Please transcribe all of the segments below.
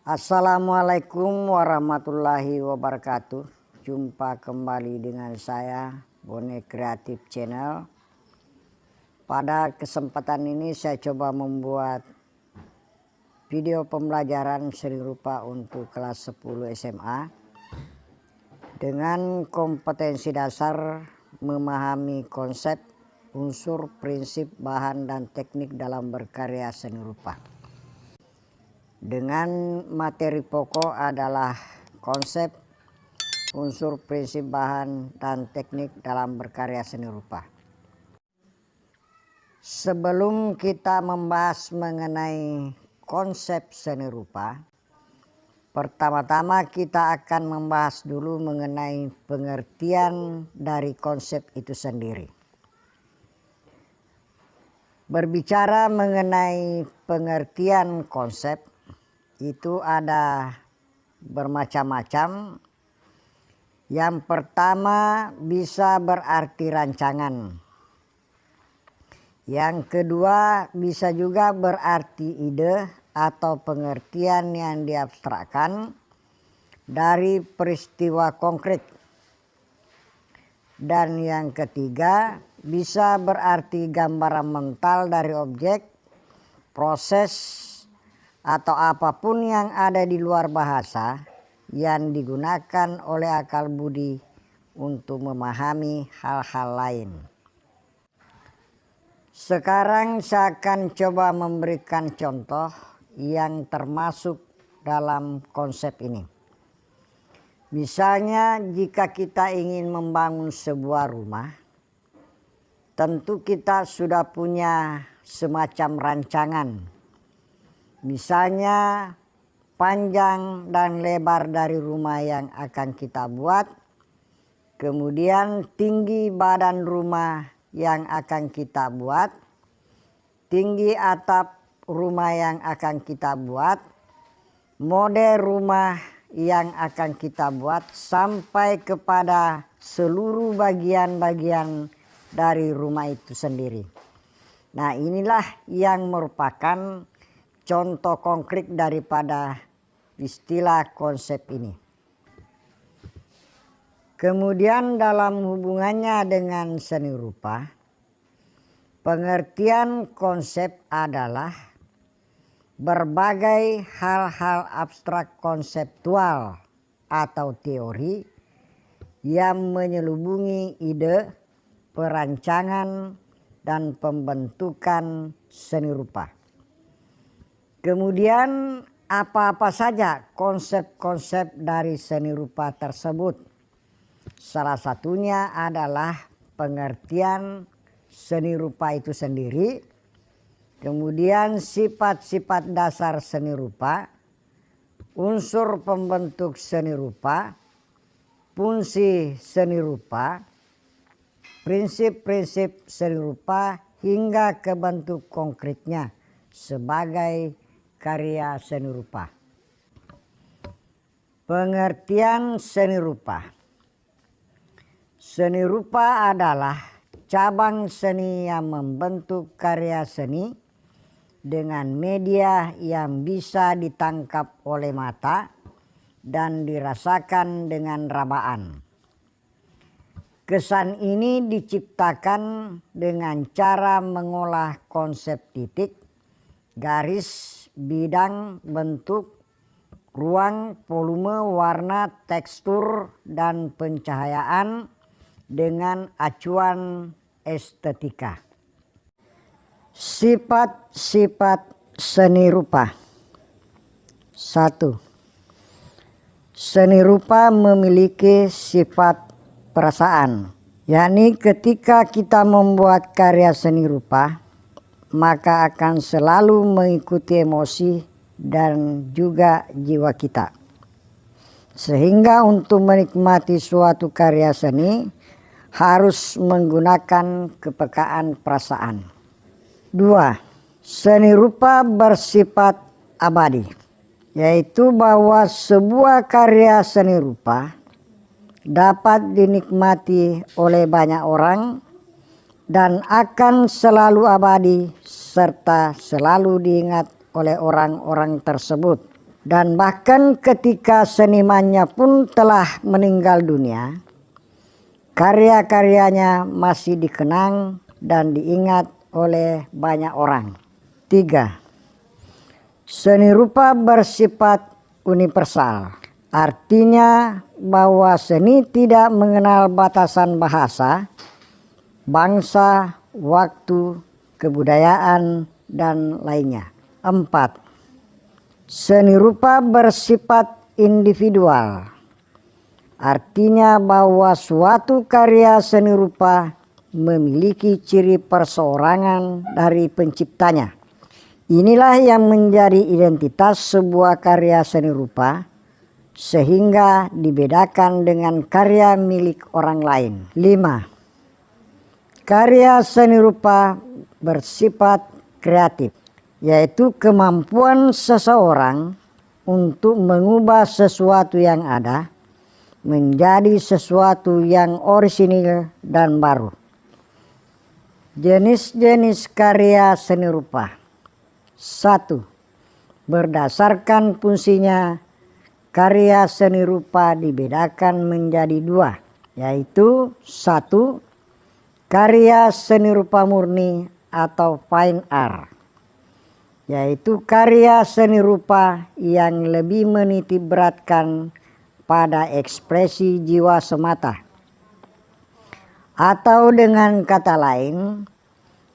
Assalamualaikum warahmatullahi wabarakatuh. Jumpa kembali dengan saya Bone Kreatif Channel. Pada kesempatan ini saya coba membuat video pembelajaran seni rupa untuk kelas 10 SMA dengan kompetensi dasar memahami konsep, unsur, prinsip, bahan, dan teknik dalam berkarya seni rupa. Dengan materi pokok adalah konsep, unsur, prinsip, bahan, dan teknik dalam berkarya seni rupa. Sebelum kita membahas mengenai konsep seni rupa, pertama-tama kita akan membahas dulu mengenai pengertian dari konsep itu sendiri. Berbicara mengenai pengertian konsep, itu ada bermacam-macam. Yang pertama bisa berarti rancangan. Yang kedua bisa juga berarti ide atau pengertian yang diabstrakkan dari peristiwa konkret. Dan yang ketiga bisa berarti gambaran mental dari objek, proses, atau apapun yang ada di luar bahasa yang digunakan oleh akal budi untuk memahami hal-hal lain. Sekarang saya akan coba memberikan contoh yang termasuk dalam konsep ini. Misalnya jika kita ingin membangun sebuah rumah, tentu kita sudah punya semacam rancangan. Misalnya panjang dan lebar dari rumah yang akan kita buat, kemudian tinggi badan rumah yang akan kita buat, tinggi atap rumah yang akan kita buat, model rumah yang akan kita buat, sampai kepada seluruh bagian-bagian dari rumah itu sendiri. Nah, inilah yang merupakan contoh konkret daripada istilah konsep ini. Kemudian dalam hubungannya dengan seni rupa, pengertian konsep adalah berbagai hal-hal abstrak konseptual atau teori yang menyelubungi ide, perancangan, dan pembentukan seni rupa. Kemudian apa-apa saja konsep-konsep dari seni rupa tersebut. Salah satunya adalah pengertian seni rupa itu sendiri, kemudian sifat-sifat dasar seni rupa, unsur pembentuk seni rupa, fungsi seni rupa, prinsip-prinsip seni rupa, hingga ke bentuk konkretnya sebagai karya seni rupa. Pengertian seni rupa. Seni rupa adalah cabang seni yang membentuk karya seni dengan media yang bisa ditangkap oleh mata dan dirasakan dengan rabaan. Kesan ini diciptakan dengan cara mengolah konsep titik, garis, bidang, bentuk, ruang, volume, warna, tekstur, dan pencahayaan dengan acuan estetika. Sifat-sifat seni rupa. 1. Seni rupa memiliki sifat perasaan, yakni ketika kita membuat karya seni rupa, maka akan selalu mengikuti emosi dan juga jiwa kita. Sehingga untuk menikmati suatu karya seni harus menggunakan kepekaan perasaan. 2. Seni rupa bersifat abadi, yaitu bahwa sebuah karya seni rupa dapat dinikmati oleh banyak orang dan akan selalu abadi serta selalu diingat oleh orang-orang tersebut. Dan bahkan ketika senimannya pun telah meninggal dunia, karya-karyanya masih dikenang dan diingat oleh banyak orang. 3. Seni rupa bersifat universal. Artinya bahwa seni tidak mengenal batasan bahasa, bangsa, waktu, kebudayaan, dan lainnya. 4. Seni rupa bersifat individual. Artinya bahwa suatu karya seni rupa memiliki ciri perseorangan dari penciptanya. Inilah yang menjadi identitas sebuah karya seni rupa, sehingga dibedakan dengan karya milik orang lain. 5. Karya seni rupa bersifat kreatif, yaitu kemampuan seseorang untuk mengubah sesuatu yang ada menjadi sesuatu yang orisinil dan baru. Jenis-jenis karya seni rupa. 1. Berdasarkan fungsinya, karya seni rupa dibedakan menjadi 2, yaitu 1. Karya seni rupa murni atau fine art, yaitu karya seni rupa yang lebih menitik beratkan pada ekspresi jiwa semata. Atau dengan kata lain,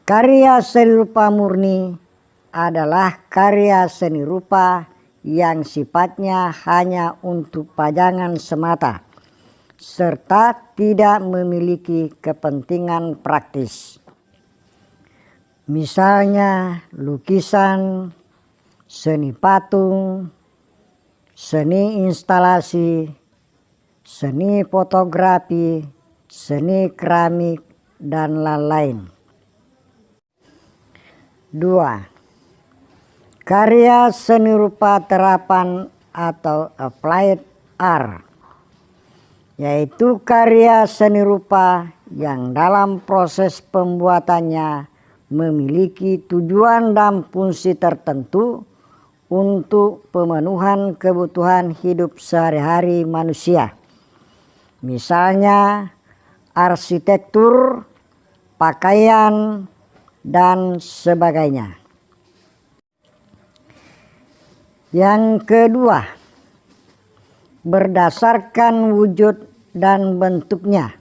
karya seni rupa murni adalah karya seni rupa yang sifatnya hanya untuk pajangan semata, serta tidak memiliki kepentingan praktis. Misalnya lukisan, seni patung, seni instalasi, seni fotografi, seni keramik, dan lain-lain. 2. Karya seni rupa terapan atau applied art, yaitu karya seni rupa yang dalam proses pembuatannya memiliki tujuan dan fungsi tertentu untuk pemenuhan kebutuhan hidup sehari-hari manusia. Misalnya arsitektur, pakaian, dan sebagainya. Yang kedua, berdasarkan wujud dan bentuknya,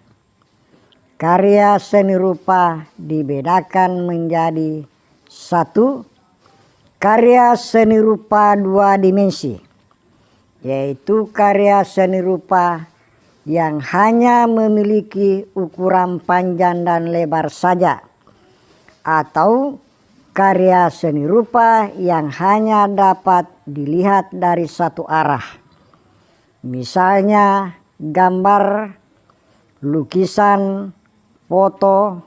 karya seni rupa dibedakan menjadi 1. Karya seni rupa 2 dimensi, yaitu karya seni rupa yang hanya memiliki ukuran panjang dan lebar saja, atau karya seni rupa yang hanya dapat dilihat dari satu arah. Misalnya gambar, lukisan, foto,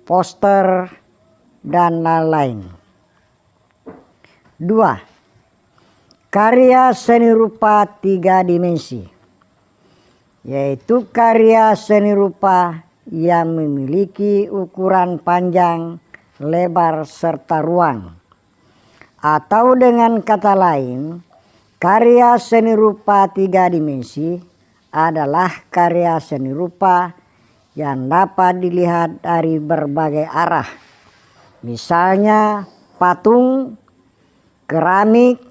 poster, dan lain-lain. 2. Karya seni rupa 3 dimensi, yaitu karya seni rupa yang memiliki ukuran panjang, lebar, serta ruang. Atau dengan kata lain, karya seni rupa 3 dimensi adalah karya seni rupa yang dapat dilihat dari berbagai arah. Misalnya patung, keramik,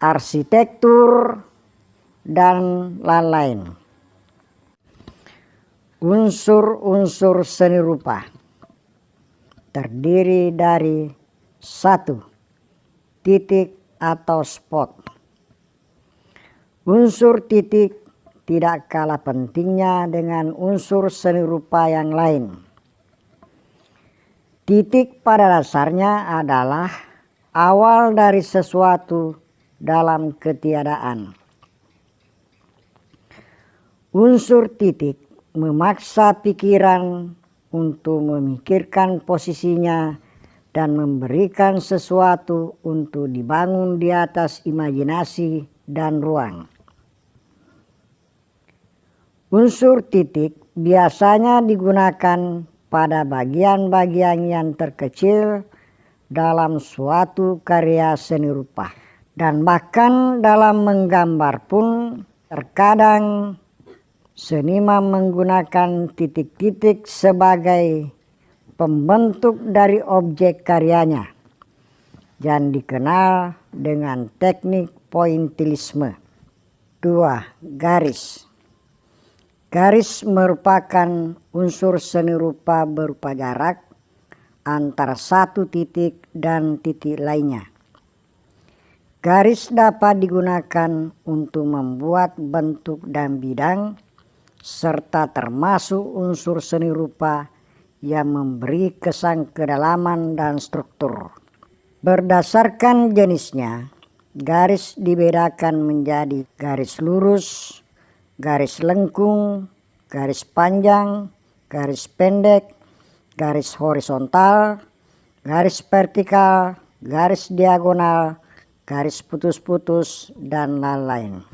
arsitektur, dan lain-lain. Unsur-unsur seni rupa terdiri dari 1. Titik atau spot. Unsur titik tidak kalah pentingnya dengan unsur seni rupa yang lain. Titik pada dasarnya adalah awal dari sesuatu dalam ketiadaan. Unsur titik memaksa pikiran untuk memikirkan posisinya dan memberikan sesuatu untuk dibangun di atas imajinasi dan ruang. Unsur titik biasanya digunakan pada bagian-bagian yang terkecil dalam suatu karya seni rupa. Dan bahkan dalam menggambar pun terkadang seniman menggunakan titik-titik sebagai pembentuk dari objek karyanya yang dikenal dengan teknik pointillisme. 2. Garis. Garis merupakan unsur seni rupa berupa jarak antara satu titik dan titik lainnya. Garis dapat digunakan untuk membuat bentuk dan bidang, serta termasuk unsur seni rupa yang memberi kesan kedalaman dan struktur. Berdasarkan jenisnya, garis dibedakan menjadi garis lurus, garis lengkung, garis panjang, garis pendek, garis horizontal, garis vertikal, garis diagonal, garis putus-putus, dan lain-lain.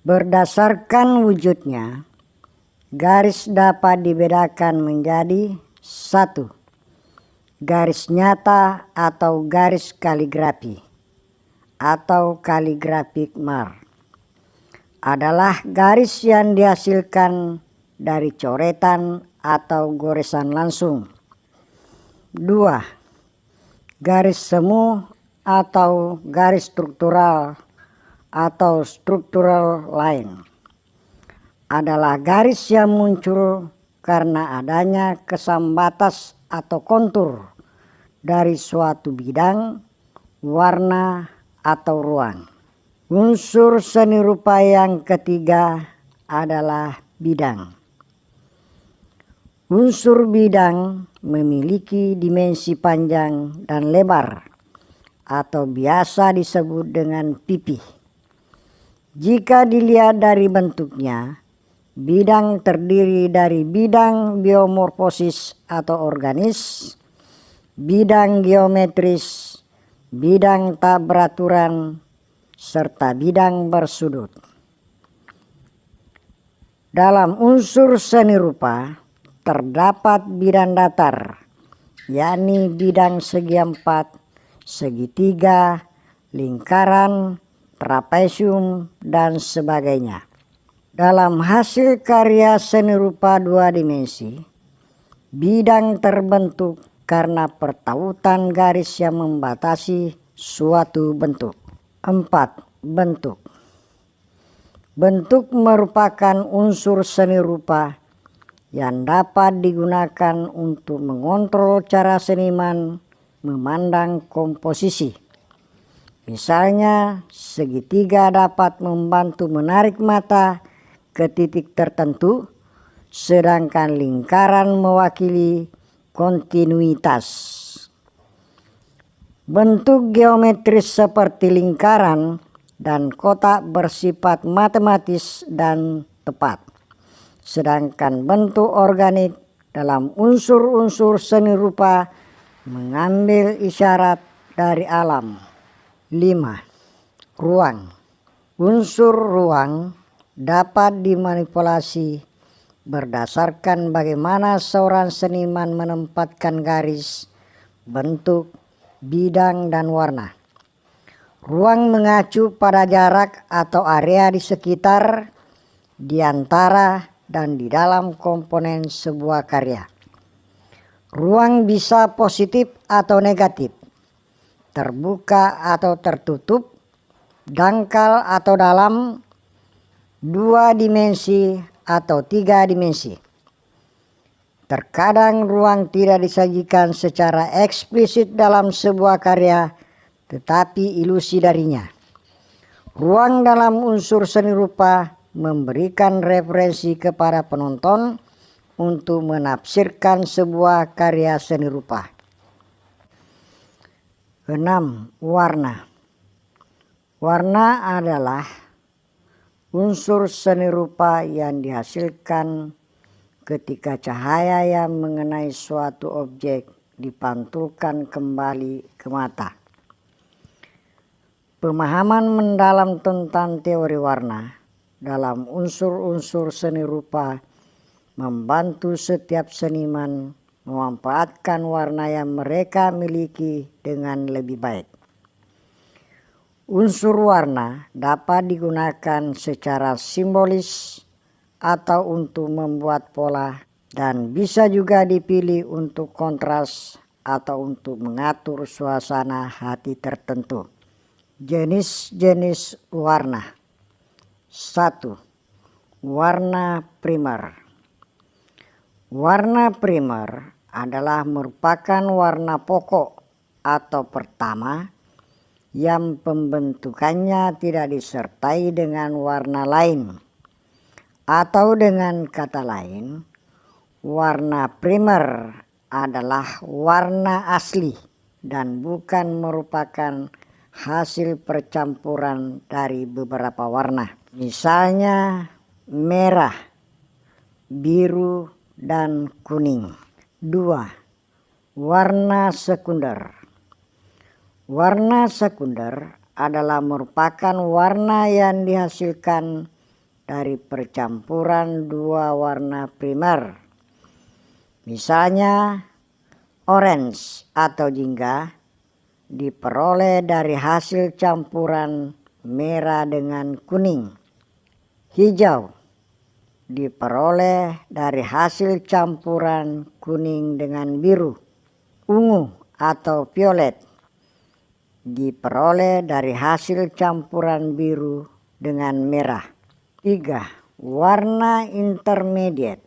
Berdasarkan wujudnya, garis dapat dibedakan menjadi 1. Garis nyata atau garis kaligrafi atau calligraphic mark adalah garis yang dihasilkan dari coretan atau goresan langsung. 2. Garis semu atau garis struktural atau structural line adalah garis yang muncul karena adanya kesan batas atau kontur dari suatu bidang, warna, atau ruang. Unsur seni rupa yang ketiga adalah bidang. Unsur bidang memiliki dimensi panjang dan lebar atau biasa disebut dengan pipih. Jika dilihat dari bentuknya, bidang terdiri dari bidang biomorfosis atau organis, bidang geometris, bidang tak beraturan, serta bidang bersudut. Dalam unsur seni rupa terdapat bidang datar, yakni bidang segi empat, segitiga, lingkaran, trapesium, dan sebagainya. Dalam hasil karya seni rupa dua dimensi, bidang terbentuk karena pertautan garis yang membatasi suatu bentuk. 4. Bentuk. Bentuk merupakan unsur seni rupa yang dapat digunakan untuk mengontrol cara seniman memandang komposisi. Misalnya, segitiga dapat membantu menarik mata ke titik tertentu, sedangkan lingkaran mewakili kontinuitas. Bentuk geometris seperti lingkaran dan kotak bersifat matematis dan tepat, sedangkan bentuk organik dalam unsur-unsur seni rupa mengambil isyarat dari alam. 5. Ruang. Unsur ruang dapat dimanipulasi berdasarkan bagaimana seorang seniman menempatkan garis, bentuk, bidang, dan warna. Ruang mengacu pada jarak atau area di sekitar, di antara, dan di dalam komponen sebuah karya. Ruang bisa positif atau negatif, terbuka atau tertutup, dangkal atau dalam, 2 dimensi atau 3 dimensi. Terkadang ruang tidak disajikan secara eksplisit dalam sebuah karya, tetapi ilusi darinya. Ruang dalam unsur seni rupa memberikan referensi kepada penonton untuk menafsirkan sebuah karya seni rupa. 6. Warna. Warna adalah unsur seni rupa yang dihasilkan ketika cahaya yang mengenai suatu objek dipantulkan kembali ke mata. Pemahaman mendalam tentang teori warna dalam unsur-unsur seni rupa membantu setiap seniman memanfaatkan warna yang mereka miliki dengan lebih baik. Unsur warna dapat digunakan secara simbolis atau untuk membuat pola, dan bisa juga dipilih untuk kontras atau untuk mengatur suasana hati tertentu. Jenis-jenis warna. 1. Warna primer. Warna primer adalah merupakan warna pokok atau pertama yang pembentukannya tidak disertai dengan warna lain, atau dengan kata lain, warna primer adalah warna asli dan bukan merupakan hasil percampuran dari beberapa warna. Misalnya merah, biru, dan kuning. 2. Warna sekunder. Warna sekunder adalah merupakan warna yang dihasilkan dari percampuran dua warna primer. Misalnya orange atau jingga diperoleh dari hasil campuran merah dengan kuning. Hijau diperoleh dari hasil campuran kuning dengan biru. Ungu atau violet diperoleh dari hasil campuran biru dengan merah. 3. Warna intermediate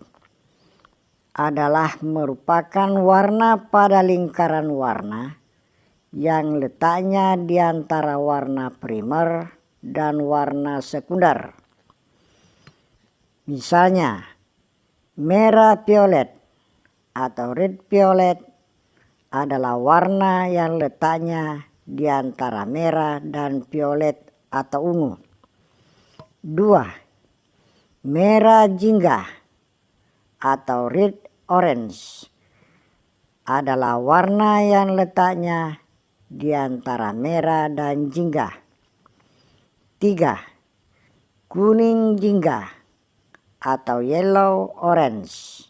adalah merupakan warna pada lingkaran warna yang letaknya di antara warna primer dan warna sekunder. Misalnya merah violet atau red violet adalah warna yang letaknya di antara merah dan violet atau ungu. 2. Merah jingga atau red orange adalah warna yang letaknya di antara merah dan jingga. 3. Kuning jingga atau yellow orange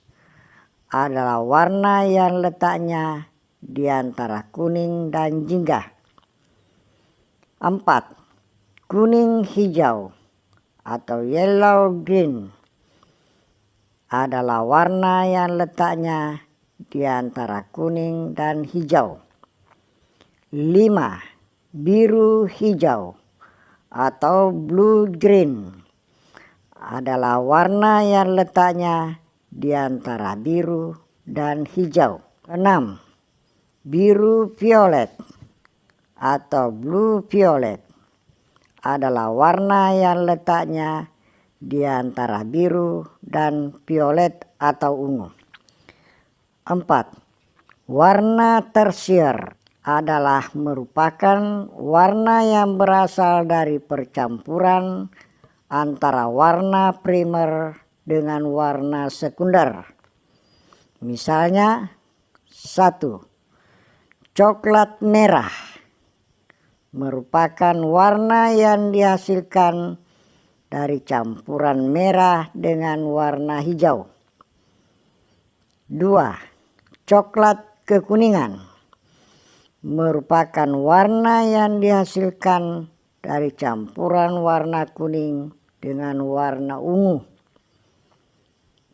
adalah warna yang letaknya di antara kuning dan jingga. 4. Kuning hijau atau yellow green adalah warna yang letaknya di antara kuning dan hijau. 5. Biru hijau atau blue green adalah warna yang letaknya di antara biru dan hijau. 6. Biru violet atau blue violet adalah warna yang letaknya di antara biru dan violet atau ungu. 4. Warna tersier adalah merupakan warna yang berasal dari percampuran antara warna primer dengan warna sekunder. Misalnya 1. Coklat merah merupakan warna yang dihasilkan dari campuran merah dengan warna hijau. 2. Coklat kekuningan merupakan warna yang dihasilkan dari campuran warna kuning dengan warna ungu.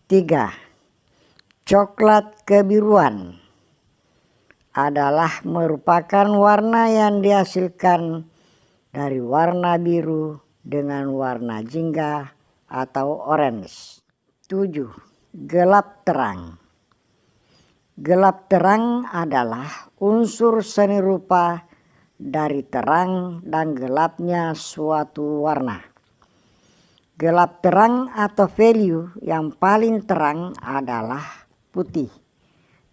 3. Coklat kebiruan adalah merupakan warna yang dihasilkan dari warna biru dengan warna jingga atau orange. 7. Gelap terang. Gelap terang adalah unsur seni rupa dari terang dan gelapnya suatu warna. Gelap terang atau value yang paling terang adalah putih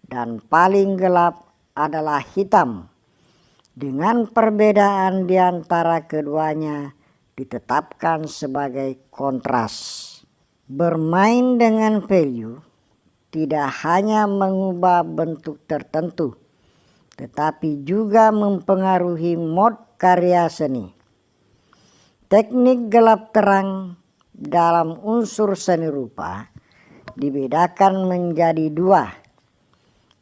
dan paling gelap adalah hitam, dengan perbedaan di antara keduanya ditetapkan sebagai kontras. Bermain dengan value tidak hanya mengubah bentuk tertentu, tetapi juga mempengaruhi mood karya seni. Teknik gelap terang dalam unsur seni rupa dibedakan menjadi dua,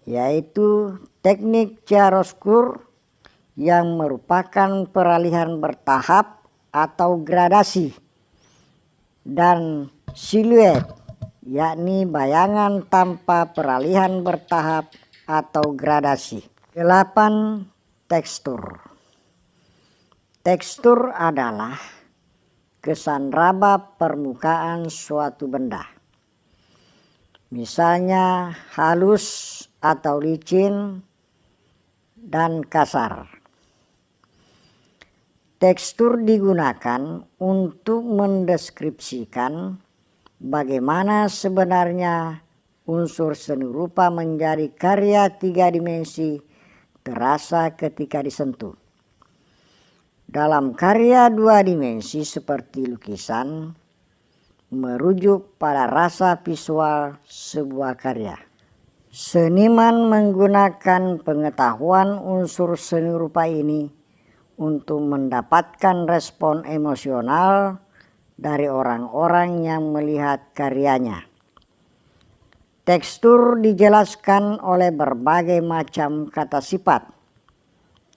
yaitu teknik chiaroscuro yang merupakan peralihan bertahap atau gradasi, dan siluet, yakni bayangan tanpa peralihan bertahap atau gradasi. 8. Tekstur. Tekstur adalah kesan raba permukaan suatu benda. Misalnya halus atau licin dan kasar. Tekstur digunakan untuk mendeskripsikan bagaimana sebenarnya unsur seni rupa menjadi karya 3 dimensi terasa ketika disentuh. Dalam karya 2 dimensi seperti lukisan, merujuk pada rasa visual sebuah karya. Seniman menggunakan pengetahuan unsur seni rupa ini untuk mendapatkan respon emosional dari orang-orang yang melihat karyanya. Tekstur dijelaskan oleh berbagai macam kata sifat.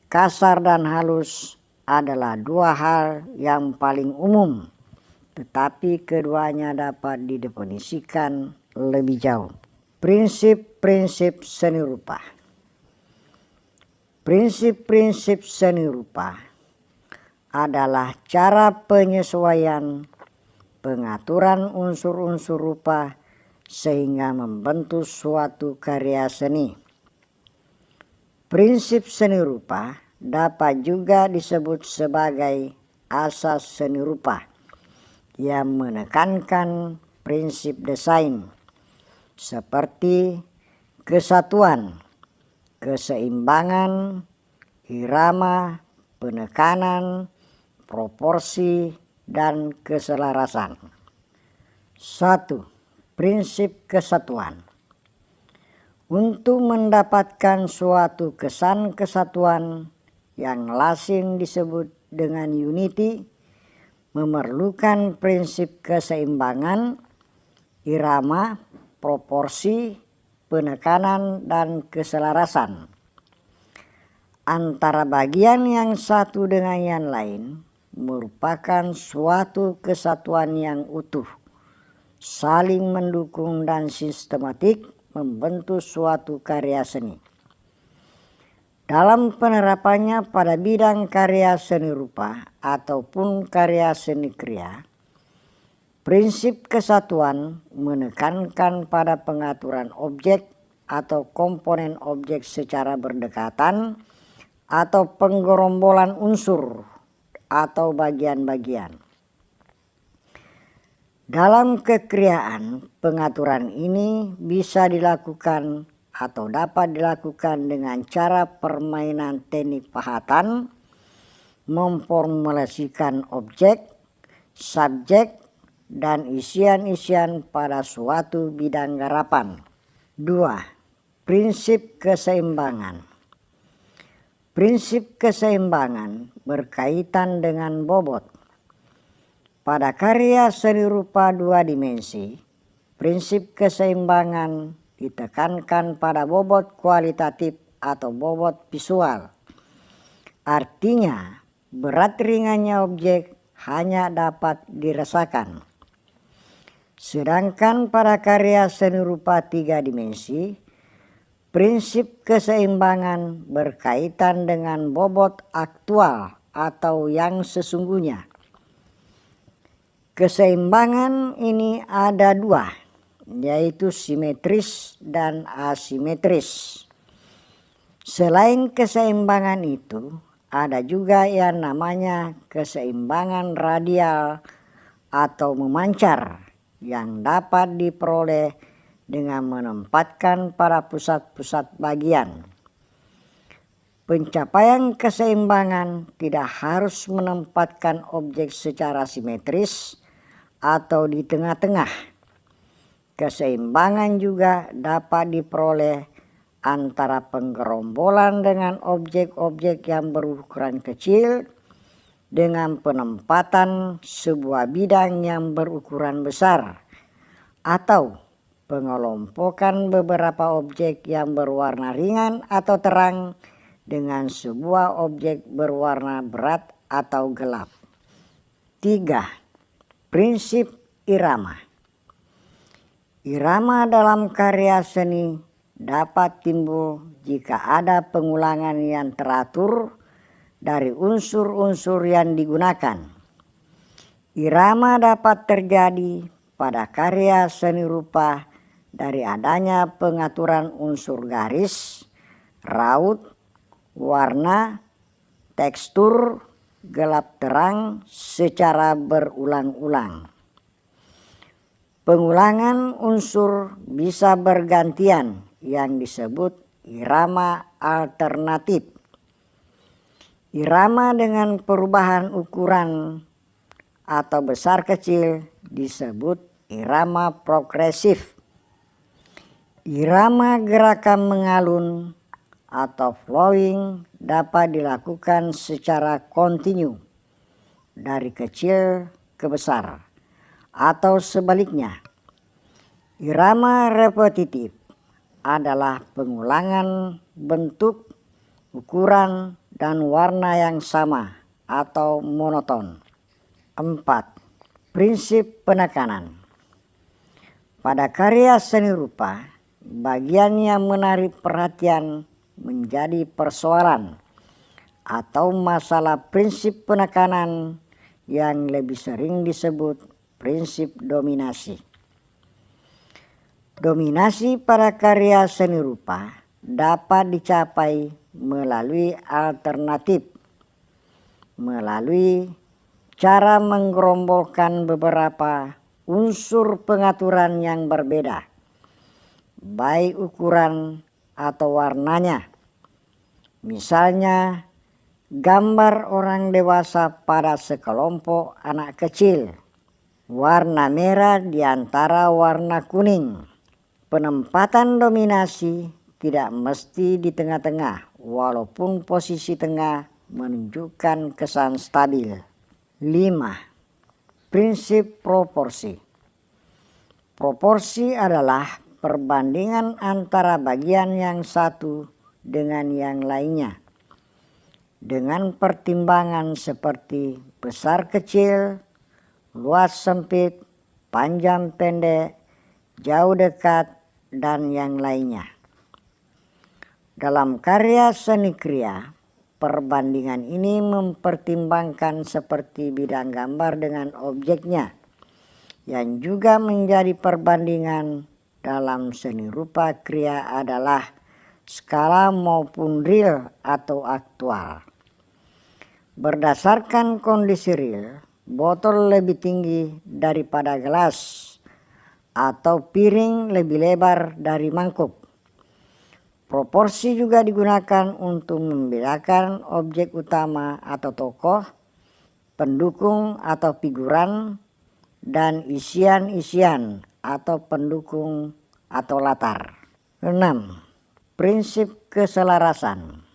Kasar dan halus adalah 2 hal yang paling umum, tetapi keduanya dapat didefinisikan lebih jauh. Prinsip-prinsip seni rupa. Prinsip-prinsip seni rupa adalah cara penyesuaian pengaturan unsur-unsur rupa sehingga membentuk suatu karya seni. Prinsip seni rupa dapat juga disebut sebagai asas seni rupa yang menekankan prinsip desain seperti kesatuan, keseimbangan, irama, penekanan, proporsi, dan keselarasan. 1. Prinsip kesatuan. Untuk mendapatkan suatu kesan kesatuan yang lazim disebut dengan unity, memerlukan prinsip keseimbangan, irama, proporsi, penekanan, dan keselarasan antara bagian yang satu dengan yang lain merupakan suatu kesatuan yang utuh, saling mendukung dan sistematik membentuk suatu karya seni. Dalam penerapannya pada bidang karya seni rupa ataupun karya seni kriya, prinsip kesatuan menekankan pada pengaturan objek atau komponen objek secara berdekatan atau penggerombolan unsur atau bagian-bagian. Dalam kekriaan, pengaturan ini bisa dilakukan atau dapat dilakukan dengan cara permainan teknik pahatan, memformulasikan objek, subjek, dan isian-isian pada suatu bidang garapan. 2. Prinsip keseimbangan. Prinsip keseimbangan berkaitan dengan bobot. Pada karya seni rupa 2 dimensi, prinsip keseimbangan ditekankan pada bobot kualitatif atau bobot visual. Artinya, berat ringannya objek hanya dapat dirasakan. Sedangkan pada karya seni rupa 3 dimensi, prinsip keseimbangan berkaitan dengan bobot aktual atau yang sesungguhnya. Keseimbangan ini ada 2, yaitu simetris dan asimetris. Selain keseimbangan itu, ada juga yang namanya keseimbangan radial atau memancar yang dapat diperoleh dengan menempatkan pada pusat-pusat bagian. Pencapaian keseimbangan tidak harus menempatkan objek secara simetris atau di tengah-tengah. Keseimbangan juga dapat diperoleh antara penggerombolan dengan objek-objek yang berukuran kecil dengan penempatan sebuah bidang yang berukuran besar, atau pengelompokan beberapa objek yang berwarna ringan atau terang dengan sebuah objek berwarna berat atau gelap. 3. Prinsip irama. Irama dalam karya seni dapat timbul jika ada pengulangan yang teratur dari unsur-unsur yang digunakan. Irama dapat terjadi pada karya seni rupa dari adanya pengaturan unsur garis, raut, warna, tekstur, gelap terang secara berulang-ulang. Pengulangan unsur bisa bergantian yang disebut irama alternatif. Irama dengan perubahan ukuran atau besar kecil disebut irama progresif. Irama gerakan mengalun atau flowing dapat dilakukan secara kontinu dari kecil ke besar atau sebaliknya. Irama repetitif adalah pengulangan bentuk, ukuran, dan warna yang sama atau monoton. 4. Prinsip penekanan. Pada karya seni rupa, bagian yang menarik perhatian menjadi persoalan atau masalah prinsip penekanan yang lebih sering disebut prinsip dominasi. Dominasi pada karya seni rupa dapat dicapai melalui alternatif, melalui cara menggerombolkan beberapa unsur pengaturan yang berbeda, baik ukuran atau warnanya. Misalnya, gambar orang dewasa pada sekelompok anak kecil, warna merah di antara warna kuning. Penempatan dominasi tidak mesti di tengah-tengah, walaupun posisi tengah menunjukkan kesan stabil. 5. Prinsip proporsi. Proporsi adalah perbandingan antara bagian yang satu dengan yang lainnya, dengan pertimbangan seperti besar kecil, luas sempit, panjang pendek, jauh dekat, dan yang lainnya. Dalam karya seni kriya, perbandingan ini mempertimbangkan seperti bidang gambar dengan objeknya, yang juga menjadi perbandingan dalam seni rupa kriya adalah skala maupun real atau aktual. Berdasarkan kondisi real, botol lebih tinggi daripada gelas atau piring lebih lebar dari mangkuk. Proporsi juga digunakan untuk membedakan objek utama atau tokoh, pendukung atau figuran, dan isian-isian atau pendukung atau latar. 6. Prinsip keselarasan.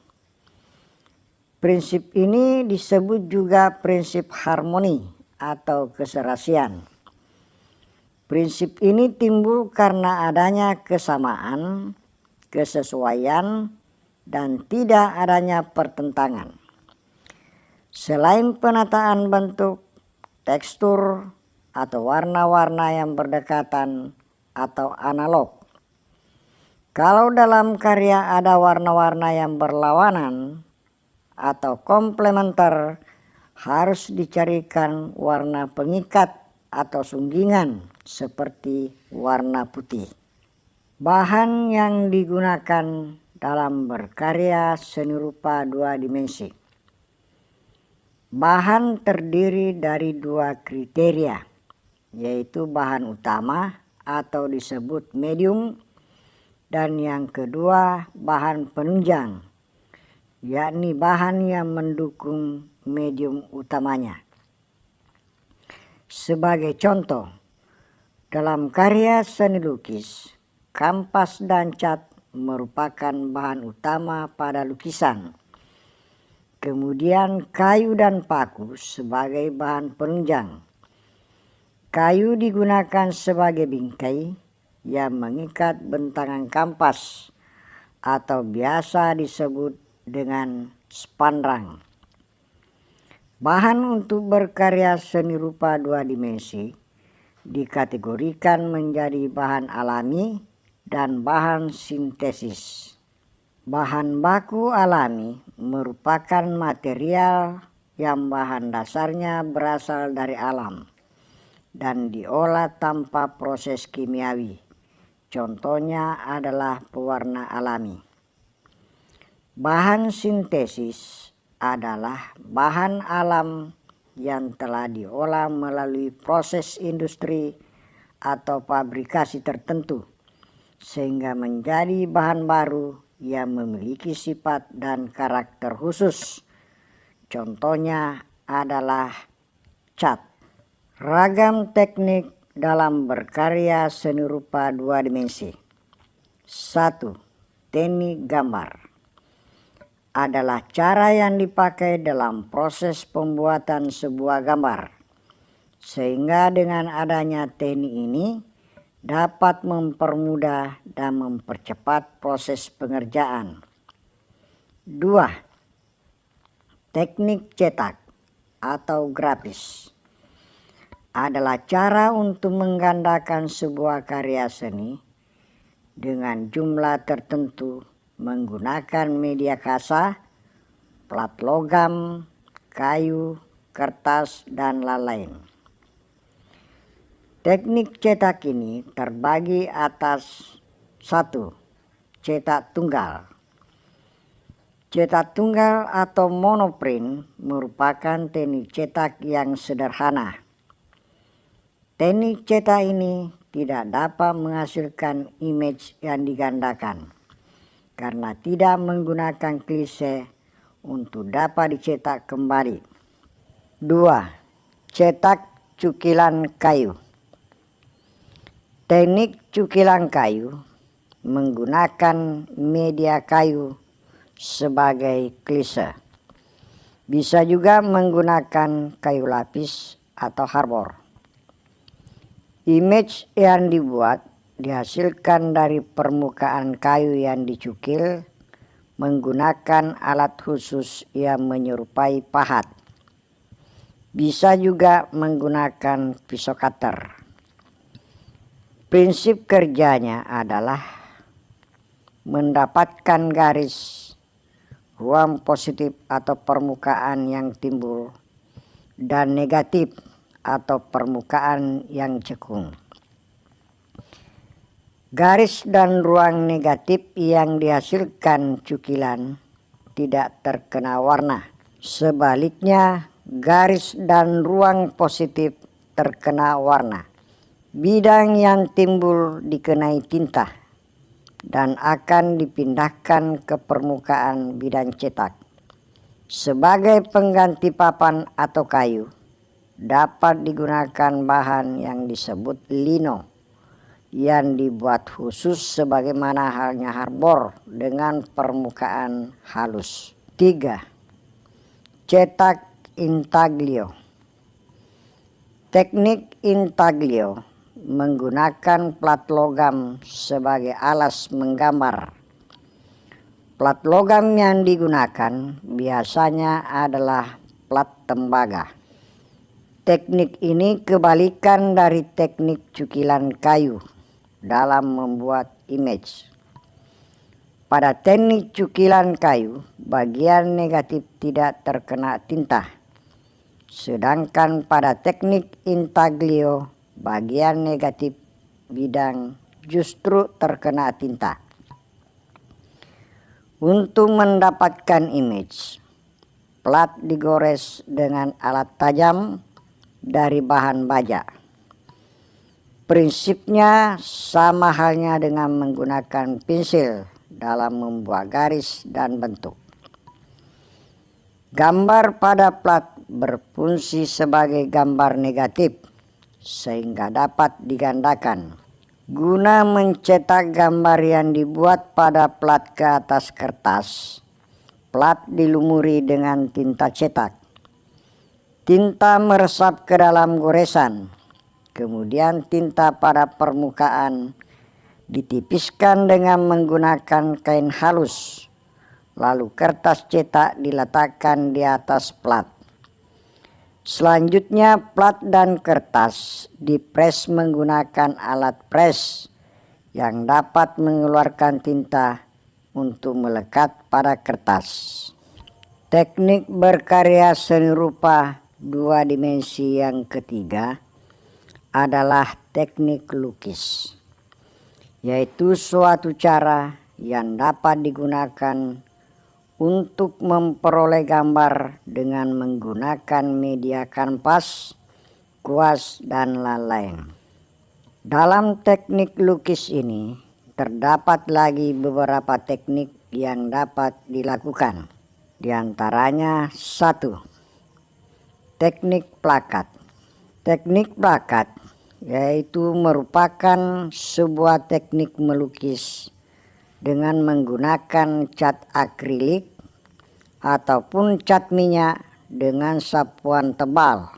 Prinsip ini disebut juga prinsip harmoni atau keserasian. Prinsip ini timbul karena adanya kesamaan, kesesuaian, dan tidak adanya pertentangan. Selain penataan bentuk, tekstur, atau warna-warna yang berdekatan atau analog. Kalau dalam karya ada warna-warna yang berlawanan atau komplementer, harus dicarikan warna pengikat atau sunggingan seperti warna putih. Bahan yang digunakan dalam berkarya seni rupa dua dimensi. Bahan terdiri dari dua kriteria, yaitu bahan utama atau disebut medium, dan yang kedua bahan penunjang, yakni bahan yang mendukung medium utamanya. Sebagai contoh, dalam karya seni lukis, kanvas dan cat merupakan bahan utama pada lukisan. Kemudian kayu dan paku sebagai bahan penunjang. Kayu digunakan sebagai bingkai yang mengikat bentangan kanvas atau biasa disebut dengan spandrang. Bahan untuk berkarya seni rupa dua dimensi dikategorikan menjadi bahan alami dan bahan sintesis. Bahan baku alami merupakan material yang bahan dasarnya berasal dari alam dan diolah tanpa proses kimiawi. Contohnya adalah pewarna alami. Bahan sintesis adalah bahan alam yang telah diolah melalui proses industri atau fabrikasi tertentu sehingga menjadi bahan baru yang memiliki sifat dan karakter khusus. Contohnya adalah cat. Ragam teknik dalam berkarya seni rupa dua dimensi. 1. Teknik gambar adalah cara yang dipakai dalam proses pembuatan sebuah gambar, sehingga dengan adanya teknik ini dapat mempermudah dan mempercepat proses pengerjaan. 2. Teknik cetak atau grafis adalah cara untuk menggandakan sebuah karya seni dengan jumlah tertentu menggunakan media kasa, plat logam, kayu, kertas, dan lain-lain. Teknik cetak ini terbagi atas 1. Cetak tunggal. Cetak tunggal atau monoprint merupakan teknik cetak yang sederhana. Teknik cetak ini tidak dapat menghasilkan image yang digandakan karena tidak menggunakan klise untuk dapat dicetak kembali. 2. Cetak cukilan kayu. Teknik cukilan kayu menggunakan media kayu sebagai klise. Bisa juga menggunakan kayu lapis atau harbor. Image yang dibuat dihasilkan dari permukaan kayu yang dicukil menggunakan alat khusus yang menyerupai pahat. Bisa juga menggunakan pisau cutter. Prinsip kerjanya adalah mendapatkan garis, ruang positif atau permukaan yang timbul, dan negatif atau permukaan yang cekung. Garis dan ruang negatif yang dihasilkan cukilan tidak terkena warna. Sebaliknya, garis dan ruang positif terkena warna. Bidang yang timbul dikenai tinta dan akan dipindahkan ke permukaan bidang cetak. Sebagai pengganti papan atau kayu, dapat digunakan bahan yang disebut lino yang dibuat khusus sebagaimana halnya harbor dengan permukaan halus. 3. Cetak intaglio. Teknik intaglio menggunakan plat logam sebagai alas menggambar. Plat logam yang digunakan biasanya adalah plat tembaga. Teknik ini kebalikan dari teknik cukilan kayu dalam membuat image. Pada teknik cukilan kayu, bagian negatif tidak terkena tinta. Sedangkan pada teknik intaglio, bagian negatif bidang justru terkena tinta. Untuk mendapatkan image, plat digores dengan alat tajam dari bahan baja. Prinsipnya sama halnya dengan menggunakan pensil dalam membuat garis dan bentuk. Gambar pada plat berfungsi sebagai gambar negatif sehingga dapat digandakan. Guna mencetak gambar yang dibuat pada plat ke atas kertas, plat dilumuri dengan tinta cetak. Tinta meresap ke dalam goresan. Kemudian tinta pada permukaan ditipiskan dengan menggunakan kain halus lalu kertas cetak diletakkan di atas plat. Selanjutnya plat dan kertas dipres menggunakan alat pres yang dapat mengeluarkan tinta untuk melekat pada kertas. Teknik berkarya seni rupa 2 dimensi yang ketiga adalah teknik lukis, yaitu suatu cara yang dapat digunakan untuk memperoleh gambar dengan menggunakan media kanvas, kuas, dan lain-lain. Dalam teknik lukis ini terdapat lagi beberapa teknik yang dapat dilakukan. Di antaranya 1. Teknik plakat. Teknik plakat yaitu merupakan sebuah teknik melukis dengan menggunakan cat akrilik ataupun cat minyak dengan sapuan tebal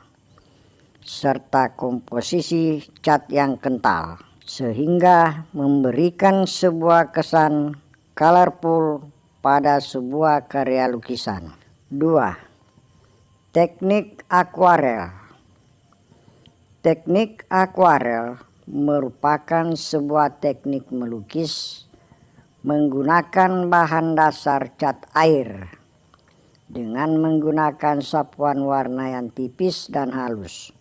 serta komposisi cat yang kental, sehingga memberikan sebuah kesan colorful pada sebuah karya lukisan. 2. Teknik akuarel. Teknik akuarel merupakan sebuah teknik melukis menggunakan bahan dasar cat air dengan menggunakan sapuan warna yang tipis dan halus,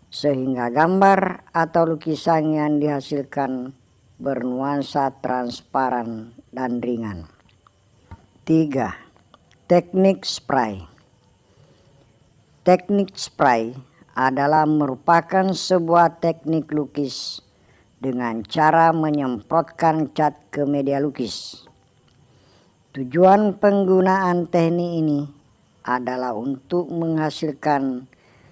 sehingga gambar atau lukisan yang dihasilkan bernuansa transparan dan ringan. 3. Teknik spray. Teknik spray adalah merupakan sebuah teknik lukis dengan cara menyemprotkan cat ke media lukis. Tujuan penggunaan teknik ini adalah untuk menghasilkan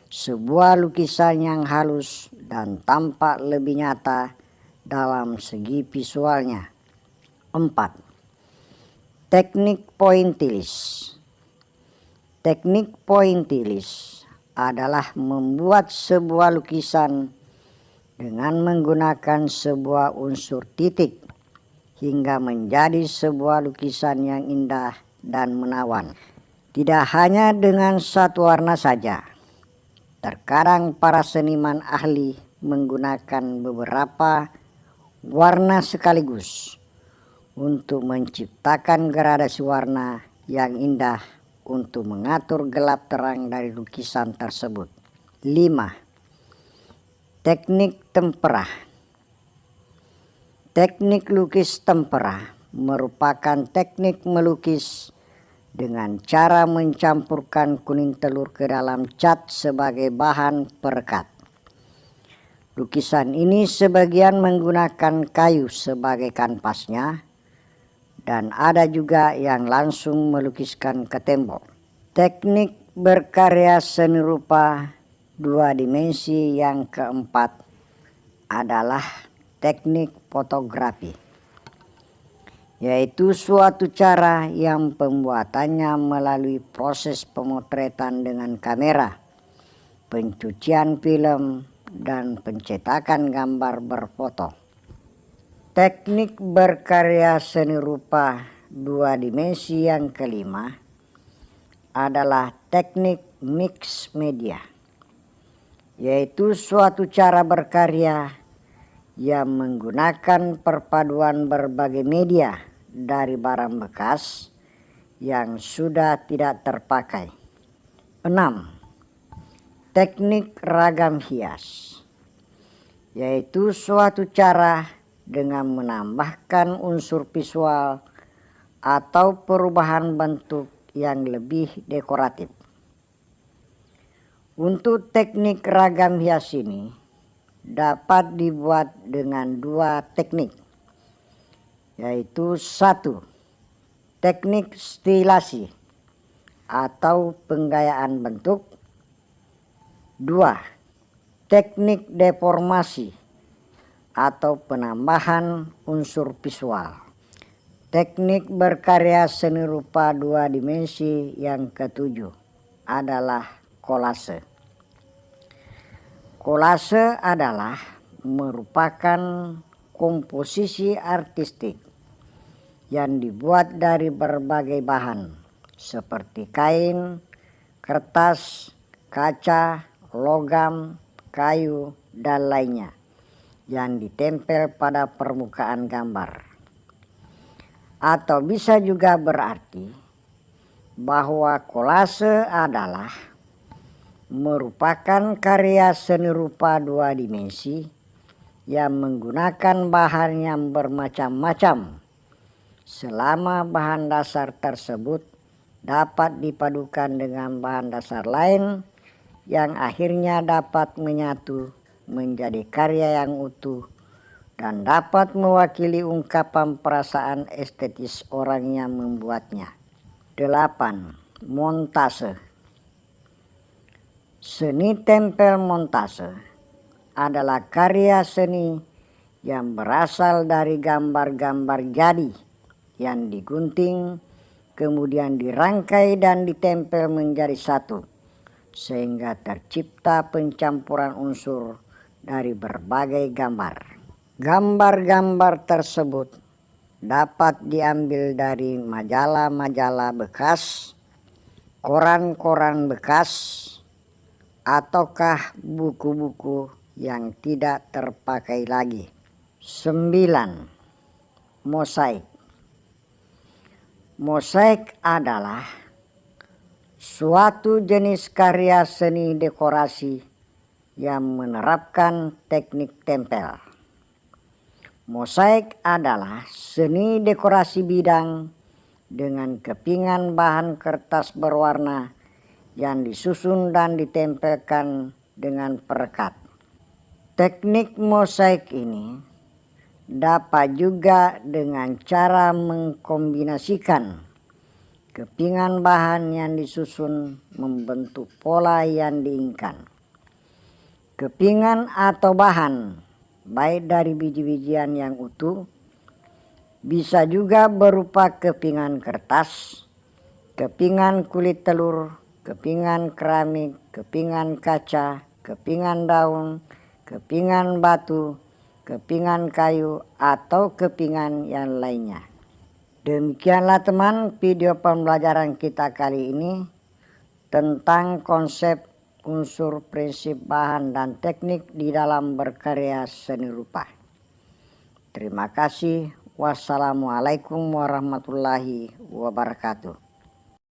sebuah lukisan yang halus dan tampak lebih nyata dalam segi visualnya. 4. Teknik pointillis. Teknik pointillis adalah membuat sebuah lukisan dengan menggunakan sebuah unsur titik hingga menjadi sebuah lukisan yang indah dan menawan. Tidak hanya dengan satu warna saja. Terkadang para seniman ahli menggunakan beberapa warna sekaligus untuk menciptakan gradasi warna yang indah untuk mengatur gelap terang dari lukisan tersebut. 5. Teknik tempera. Teknik lukis tempera merupakan teknik melukis dengan cara mencampurkan kuning telur ke dalam cat sebagai bahan perekat. Lukisan ini sebagian menggunakan kayu sebagai kanvasnya, dan ada juga yang langsung melukiskan ke tembok. Teknik berkarya seni rupa 2 dimensi yang keempat adalah teknik fotografi, yaitu suatu cara yang pembuatannya melalui proses pemotretan dengan kamera, pencucian film, dan pencetakan gambar berfoto. Teknik berkarya seni rupa 2 dimensi yang kelima adalah teknik mix media, yaitu suatu cara berkarya yang menggunakan perpaduan berbagai media dari barang bekas yang sudah tidak terpakai. 6. Teknik ragam hias, yaitu suatu cara dengan menambahkan unsur visual atau perubahan bentuk yang lebih dekoratif. Untuk teknik ragam hias ini dapat dibuat dengan 2 teknik, yaitu 1. Teknik stilasi atau penggayaan bentuk. 2. Teknik deformasi atau penambahan unsur visual. Teknik berkarya seni rupa 2 dimensi yang ketujuh adalah kolase. Kolase adalah merupakan komposisi artistik yang dibuat dari berbagai bahan seperti kain, kertas, kaca, logam, kayu, dan lainnya yang ditempel pada permukaan gambar. Atau bisa juga berarti bahwa kolase adalah merupakan karya seni rupa dua dimensi yang menggunakan bahan yang bermacam-macam selama bahan dasar tersebut dapat dipadukan dengan bahan dasar lain yang akhirnya dapat menyatu menjadi karya yang utuh dan dapat mewakili ungkapan perasaan estetis orang yang membuatnya. 8. Montase. Seni tempel montase adalah karya seni yang berasal dari gambar-gambar jadi yang digunting, kemudian dirangkai dan ditempel menjadi satu, sehingga tercipta pencampuran unsur dari berbagai gambar. Gambar-gambar tersebut dapat diambil dari majalah-majalah bekas, koran-koran bekas, ataukah buku-buku yang tidak terpakai lagi. 9. Mosaik. Mosaik adalah suatu jenis karya seni dekorasi yang menerapkan teknik tempel. Mosaik adalah seni dekorasi bidang dengan kepingan bahan kertas berwarna yang disusun dan ditempelkan dengan perekat. Teknik mosaik ini dapat juga dengan cara mengkombinasikan kepingan bahan yang disusun membentuk pola yang diinginkan. Kepingan atau bahan baik dari biji-bijian yang utuh, bisa juga berupa kepingan kertas, kepingan kulit telur, kepingan keramik, kepingan kaca, kepingan daun, kepingan batu, kepingan kayu, atau kepingan yang lainnya. Demikianlah teman video pembelajaran kita kali ini tentang konsep, unsur, prinsip, bahan, dan teknik di dalam berkarya seni rupa. Terima kasih. Wassalamualaikum warahmatullahi wabarakatuh.